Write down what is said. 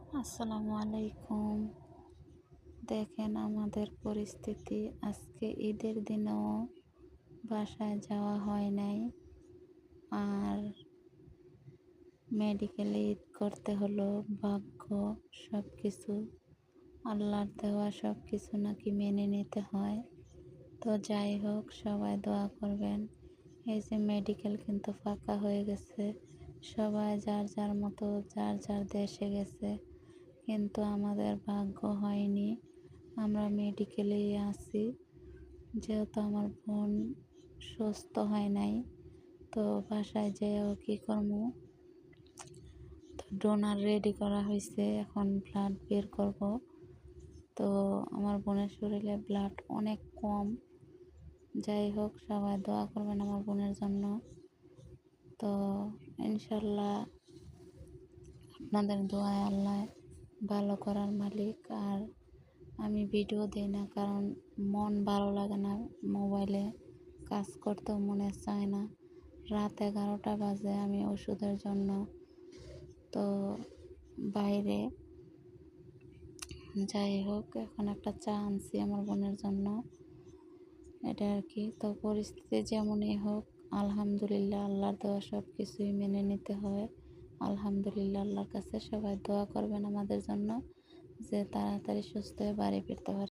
আসসালামু আলাইকুম। দেখেন আমাদের পরিস্থিতি, আজকে ঈদের দিনেও বাসায় যাওয়া হয় নাই। আর মেডিকেলে ঈদ করতে হলো। ভাগ্য সব কিছু, আল্লাহর দেওয়া সব কিছু নাকি মেনে নিতে হয়। তো যাই হোক, সবাই দোয়া করবেন। এই যে মেডিকেল কিন্তু ফাঁকা হয়ে গেছে, সবাই যার যার মতো যার যার দেশে গেছে, কিন্তু আমাদের ভাগ্য হয়নি, আমরা মেডিকেলেই আছি। যেহেতু আমার বোন সুস্থ হয় নাই, তো বাসায় যেয়েও কী করবো। তো ডোনার রেডি করা হয়েছে, এখন ব্লাড বের করব। তো আমার বোনের শরীরে ব্লাড অনেক কম। যাই হোক, সবাই দোয়া করবেন আমার বোনের জন্য। তো ইনশাল্লাহ আপনাদের দোয়ায় আল্লাহ ভালো করার মালিক। আর আমি ভিডিও দিই না, কারণ মন ভালো লাগে না, মোবাইলে কাজ করতেও মনে চায় না। রাত 11টা বাজে, আমি ওষুধের জন্য তো বাইরে। যাই হোক, এখন একটা চা আনছি আমার বোনের জন্য, এটা আর কি। তো পরিস্থিতি যেমনই হোক, আলহামদুলিল্লাহ, আল্লাহর দেওয়া সব কিছুই মেনে নিতে হয়। আলহামদুলিল্লাহ, আল্লাহর কাছে সবাই দোয়া করবেন আমাদের জন্য, যে তাড়াতাড়ি সুস্থ হয়ে বাড়ি ফিরতে পারে।